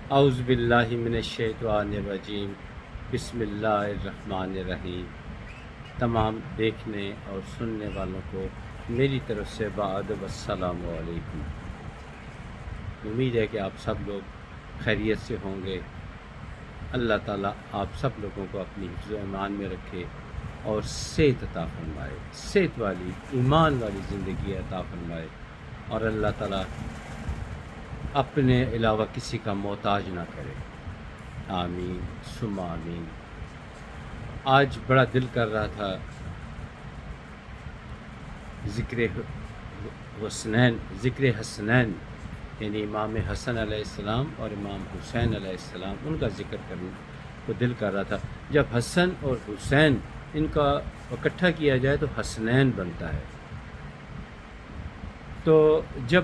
اعوذ باللہ من الشیطان الرجیم، بسم اللہ الرحمن الرحیم۔ تمام دیکھنے اور سننے والوں کو میری طرف سے بادب السلام علیکم۔ امید ہے کہ آپ سب لوگ خیریت سے ہوں گے۔ اللہ تعالیٰ آپ سب لوگوں کو اپنی حفظ و ایمان میں رکھے اور صحت عطا فرمائے، صحت والی ایمان والی زندگی عطا فرمائے، اور اللہ تعالیٰ اپنے علاوہ کسی کا محتاج نہ کرے، آمین ثم آمین۔ آج بڑا دل کر رہا تھا ذکر حسنین، یعنی امام حسن علیہ السلام اور امام حسین علیہ السلام، ان کا ذکر کرنے کو دل کر رہا تھا۔ جب حسن اور حسین ان کا اکٹھا کیا جائے تو حسنین بنتا ہے۔ تو جب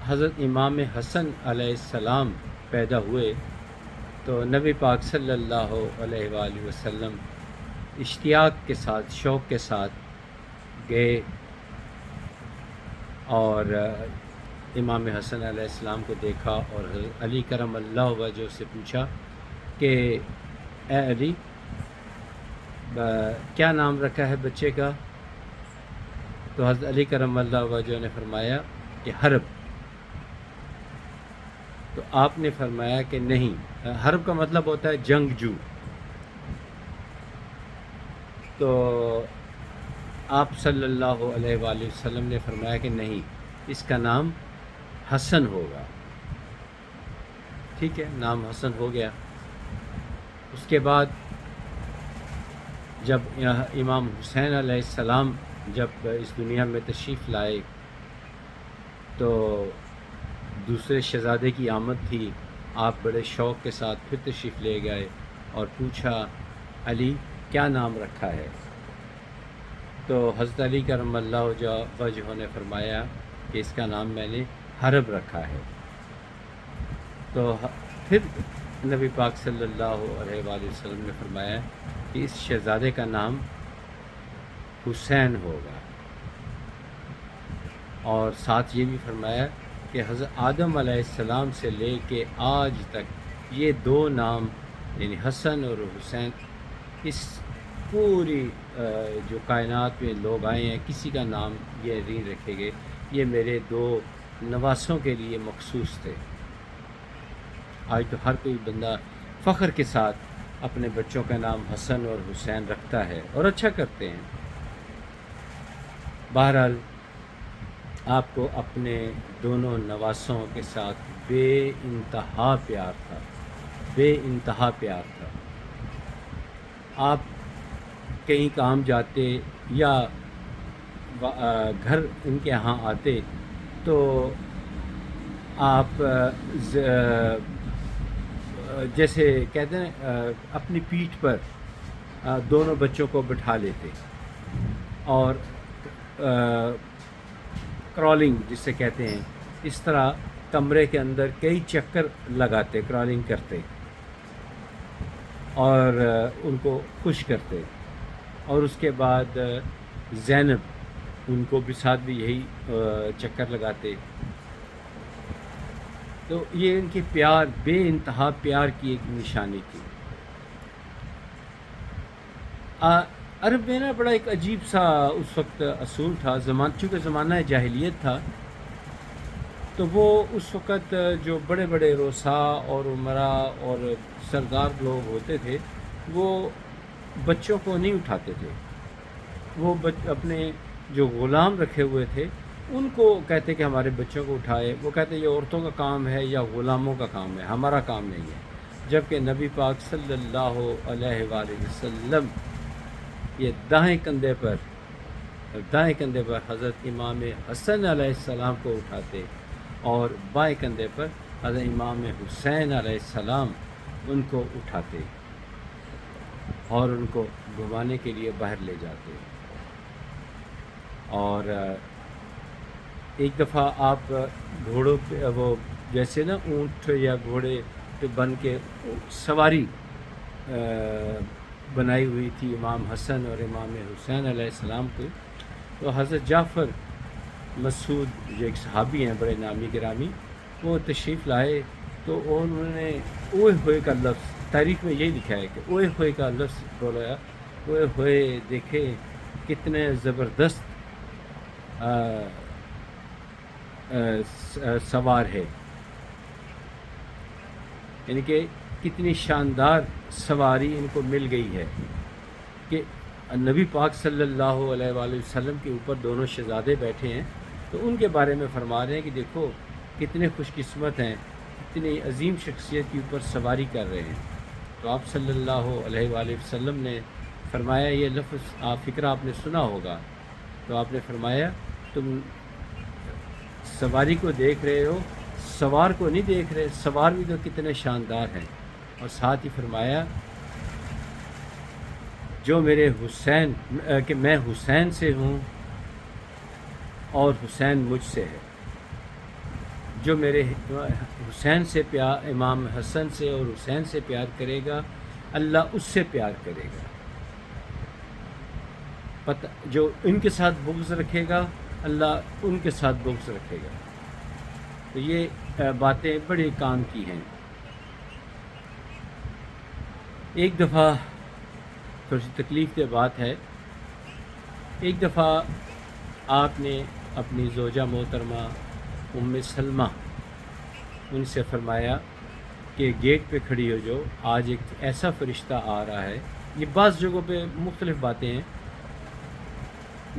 حضرت امام حسن علیہ السلام پیدا ہوئے تو نبی پاک صلی اللہ علیہ وآلہ وسلم اشتیاق کے ساتھ، شوق کے ساتھ گئے اور امام حسن علیہ السلام کو دیکھا، اور حضرت علی کرم اللہ وجہ سے پوچھا کہ اے علی، کیا نام رکھا ہے بچے کا؟ تو حضرت علی کرم اللہ وجہ نے فرمایا کہ حرب۔ تو آپ نے فرمایا کہ نہیں، حرب کا مطلب ہوتا ہے جنگجو۔ تو آپ صلی اللہ علیہ وآلہ وسلم نے فرمایا کہ نہیں، اس کا نام حسن ہوگا۔ ٹھیک ہے، نام حسن ہو گیا۔ اس کے بعد جب امام حسین علیہ السلام جب اس دنیا میں تشریف لائے تو دوسرے شہزادے کی آمد تھی۔ آپ بڑے شوق کے ساتھ پھر تشریف لے گئے اور پوچھا، علی کیا نام رکھا ہے؟ تو حضرت علی کرم اللہ وجہ نے فرمایا کہ اس کا نام میں نے حرب رکھا ہے۔ تو پھر نبی پاک صلی اللہ علیہ وآلہ وسلم نے فرمایا کہ اس شہزادے کا نام حسین ہوگا، اور ساتھ یہ بھی فرمایا کہ حضرت آدم علیہ السلام سے لے کے آج تک یہ دو نام، یعنی حسن اور حسین، اس پوری جو کائنات میں لوگ آئے ہیں کسی کا نام یہ نہیں رکھے گئے، یہ میرے دو نواسوں کے لیے مخصوص تھے۔ آج تو ہر کوئی بندہ فخر کے ساتھ اپنے بچوں کا نام حسن اور حسین رکھتا ہے اور اچھا کرتے ہیں۔ بہرحال آپ کو اپنے دونوں نواسوں کے ساتھ بے انتہا پیار تھا، بے انتہا پیار تھا۔ آپ کہیں کام جاتے یا گھر ان کے ہاں آتے تو آپ جیسے کہتے ہیں اپنی پیٹھ پر دونوں بچوں کو بٹھا لیتے اور کرالنگ جسے کہتے ہیں، اس طرح کمرے کے اندر کئی چکر لگاتے، کرالنگ کرتے اور ان کو خوش کرتے، اور اس کے بعد زینب ان کو بھی ساتھ بھی یہی چکر لگاتے۔ تو یہ ان کے پیار، بے انتہا پیار کی ایک نشانی تھی۔ عرب میں نا بڑا ایک عجیب سا اس وقت اصول تھا، چونکہ زمانہ جاہلیت تھا، تو وہ اس وقت جو بڑے بڑے رؤساء اور امراء اور سردار لوگ ہوتے تھے وہ بچوں کو نہیں اٹھاتے تھے، وہ اپنے جو غلام رکھے ہوئے تھے ان کو کہتے کہ ہمارے بچوں کو اٹھائے۔ وہ کہتے یہ عورتوں کا کام ہے یا غلاموں کا کام ہے، ہمارا کام نہیں ہے۔ جبکہ نبی پاک صلی اللہ علیہ وآلہ وسلم یہ دائیں کندھے پر حضرت امام حسن علیہ السلام کو اٹھاتے اور بائیں کندھے پر حضرت امام حسین علیہ السلام ان کو اٹھاتے اور ان کو گھمانے کے لیے باہر لے جاتے۔ اور ایک دفعہ آپ گھوڑوں پہ، وہ جیسے نا اونٹ یا گھوڑے پہ بن کے سواری بنائی ہوئی تھی امام حسن اور امام حسین علیہ السلام کو، تو حضرت جعفر مسعود جو ایک صحابی ہیں بڑے نامی گرامی، وہ تشریف لائے تو انہوں نے اوئے ہوئے کا لفظ، تاریخ میں یہی لکھا ہے کہ اوئے ہوئے کا لفظ بولا، اوئے ہوئے دیکھے کتنے زبردست سوار ہے، یعنی کہ کتنی شاندار سواری ان کو مل گئی ہے کہ نبی پاک صلی اللہ علیہ وآلہ وسلم کے اوپر دونوں شہزادے بیٹھے ہیں، تو ان کے بارے میں فرما رہے ہیں کہ دیکھو کتنے خوش قسمت ہیں، کتنی عظیم شخصیت کے اوپر سواری کر رہے ہیں۔ تو آپ صلی اللہ علیہ وآلہ وسلم نے فرمایا، یہ لفظ فقرہ آپ نے سنا ہوگا، تو آپ نے فرمایا تم سواری کو دیکھ رہے ہو، سوار کو نہیں دیکھ رہے، سوار بھی تو کتنے شاندار ہیں۔ اور ساتھ ہی فرمایا جو میرے حسین کہ میں حسین سے ہوں اور حسین مجھ سے ہے، جو میرے حسین سے پیار، امام حسن سے اور حسین سے پیار کرے گا، اللہ اس سے پیار کرے گا، جو ان کے ساتھ بغض رکھے گا اللہ ان کے ساتھ بغض رکھے گا۔ تو یہ باتیں بڑے کام کی ہیں۔ ایک دفعہ تھوڑی سی تکلیف دہ بات ہے، ایک دفعہ آپ نے اپنی زوجہ محترمہ ام سلمہ ان سے فرمایا کہ گیٹ پہ کھڑی ہو جو، آج ایک ایسا فرشتہ آ رہا ہے۔ یہ بعض جگہوں پہ مختلف باتیں ہیں،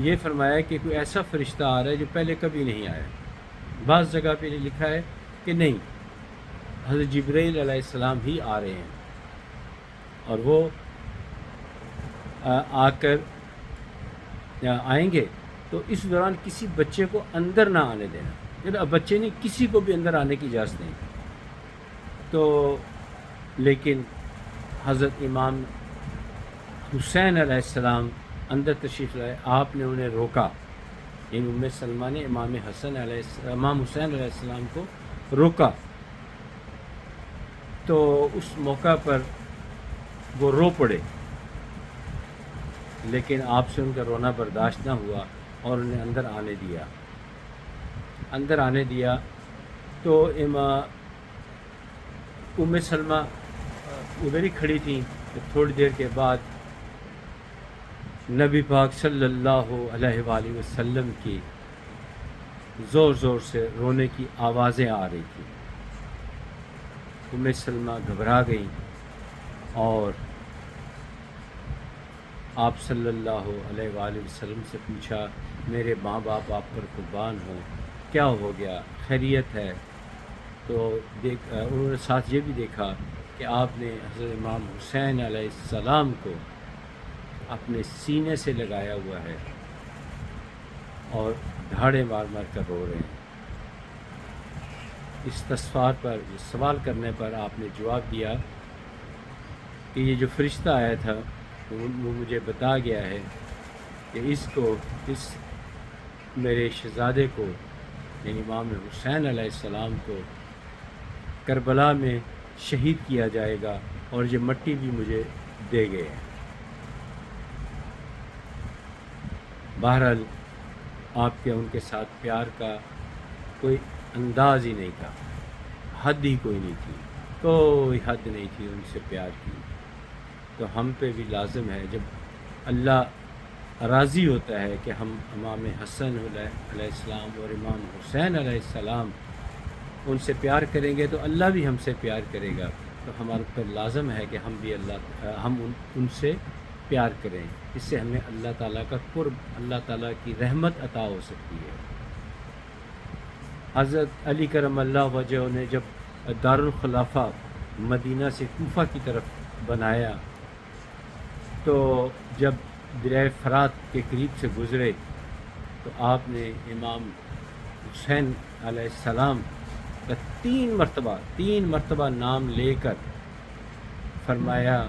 یہ فرمایا کہ کوئی ایسا فرشتہ آ رہا ہے جو پہلے کبھی نہیں آیا۔ بعض جگہ پہ لکھا ہے کہ نہیں، حضرت جبرائیل علیہ السلام ہی آ رہے ہیں، اور وہ آ کر آئیں گے تو اس دوران کسی بچے کو اندر نہ آنے دینا، بچے نہیں، کسی کو بھی اندر آنے کی اجازت نہیں۔ تو لیکن حضرت امام حسین علیہ السلام اندر تشریف لائے، آپ نے انہیں روکا، یعنی ام سلمہ نے امام حسین علیہ السلام کو روکا۔ تو اس موقع پر وہ رو پڑے، لیکن آپ سے ان کا رونا برداشت نہ ہوا اور انہیں اندر آنے دیا۔ تو ام سلمہ ادھر ہی کھڑی تھیں۔ تھوڑی دیر کے بعد نبی پاک صلی اللہ علیہ وآلہ وسلم کی زور زور سے رونے کی آوازیں آ رہی تھیں۔ ام سلمہ گھبرا گئیں اور آپ صلی اللہ علیہ وآلہ وسلم سے پوچھا، میرے ماں باپ آپ پر قربان ہوں، کیا ہو گیا، خیریت ہے؟ تو انہوں نے ساتھ یہ بھی دیکھا کہ آپ نے حضرت امام حسین علیہ السلام کو اپنے سینے سے لگایا ہوا ہے اور دھاڑے مار مار کر رو رہے ہیں۔ اس سوال کرنے پر آپ نے جواب دیا کہ یہ جو فرشتہ آیا تھا وہ مجھے بتا گیا ہے کہ اس میرے شہزادے کو، یعنی امام حسین علیہ السلام کو کربلا میں شہید کیا جائے گا، اور یہ مٹی بھی مجھے دے گئے ہیں۔ بہرحال آپ کے ان کے ساتھ پیار کا کوئی انداز ہی نہیں تھا، حد ہی کوئی نہیں تھی، کوئی حد نہیں تھی ان سے پیار کی۔ تو ہم پہ بھی لازم ہے، جب اللہ راضی ہوتا ہے کہ ہم امام حسن علیہ السلام اور امام حسین علیہ السلام ان سے پیار کریں گے تو اللہ بھی ہم سے پیار کرے گا۔ تو ہمارے پر لازم ہے کہ ہم ان سے پیار کریں، اس سے ہمیں اللہ تعالیٰ کا قرب، اللہ تعالیٰ کی رحمت عطا ہو سکتی ہے۔ حضرت علی کرم اللہ وجہ نے جب دارالخلافہ مدینہ سے کوفہ کی طرف بنایا، تو جب دریائے فرات کے قریب سے گزرے تو آپ نے امام حسین علیہ السلام کا تین مرتبہ نام لے کر فرمایا،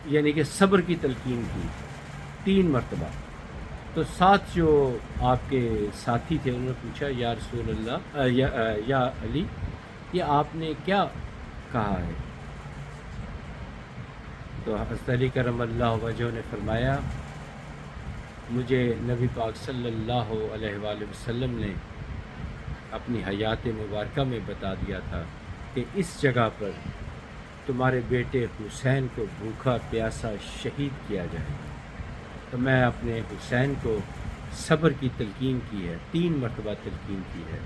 یعنی کہ صبر کی تلقین کی 3 مرتبہ۔ تو ساتھ جو آپ کے ساتھی تھے انہوں نے پوچھا، یا رسول اللہ، یا علی، یہ آپ نے کیا کہا ہے؟ تو حضرت علی کرم اللہ وجہ نے فرمایا، مجھے نبی پاک صلی اللہ علیہ وآلہ وسلم نے اپنی حیات مبارکہ میں بتا دیا تھا کہ اس جگہ پر تمہارے بیٹے حسین کو بھوکا پیاسا شہید کیا جائے گا۔ تو میں اپنے حسین کو صبر کی تلقین کی ہے، 3 مرتبہ تلقین کی ہے۔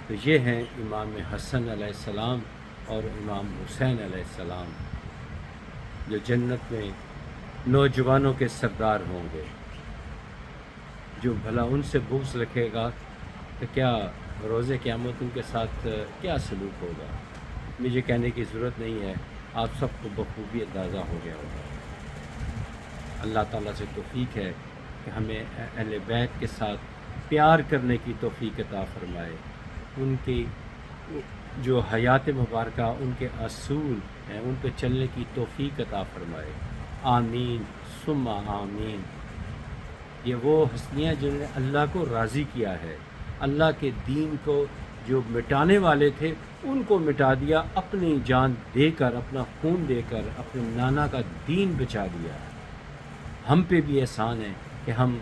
تو یہ ہیں امام حسن علیہ السلام اور امام حسین علیہ السلام، جو جنت میں نوجوانوں کے سردار ہوں گے۔ جو بھلا ان سے بغض رکھے گا تو کیا روز قیامت ان کے ساتھ کیا سلوک ہوگا؟ مجھے کہنے کی ضرورت نہیں ہے، آپ سب کو بخوبی اندازہ ہو گیا ہوگا۔ اللہ تعالیٰ سے توفیق ہے کہ ہمیں اہل بیت کے ساتھ پیار کرنے کی توفیق عطا فرمائے، ان کی جو حیات مبارکہ ان کے اصول ہیں ان پہ چلنے کی توفیق عطا فرمائے۔ آمین ثم آمین۔ یہ وہ ہستیاں جنہوں نے اللہ کو راضی کیا ہے، اللہ کے دین کو جو مٹانے والے تھے ان کو مٹا دیا، اپنی جان دے کر، اپنا خون دے کر اپنے نانا کا دین بچا دیا۔ ہم پہ بھی احسان ہے کہ ہم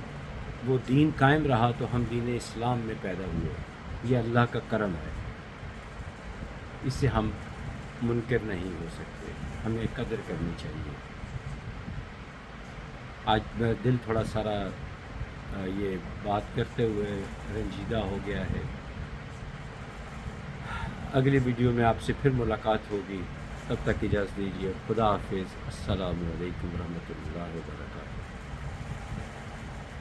وہ دین قائم رہا تو ہم دین اسلام میں پیدا ہوئے۔ یہ اللہ کا کرم ہے، اس سے ہم منکر نہیں ہو سکتے، ہمیں قدر کرنی چاہیے۔ آج میرا دل تھوڑا سارا یہ بات کرتے ہوئے رنجیدہ ہو گیا ہے۔ اگلی ویڈیو میں آپ سے پھر ملاقات ہوگی، تب تک اجازت دیجیے۔ خدا حافظ۔ السلام علیکم ورحمۃ اللہ وبرکاتہ۔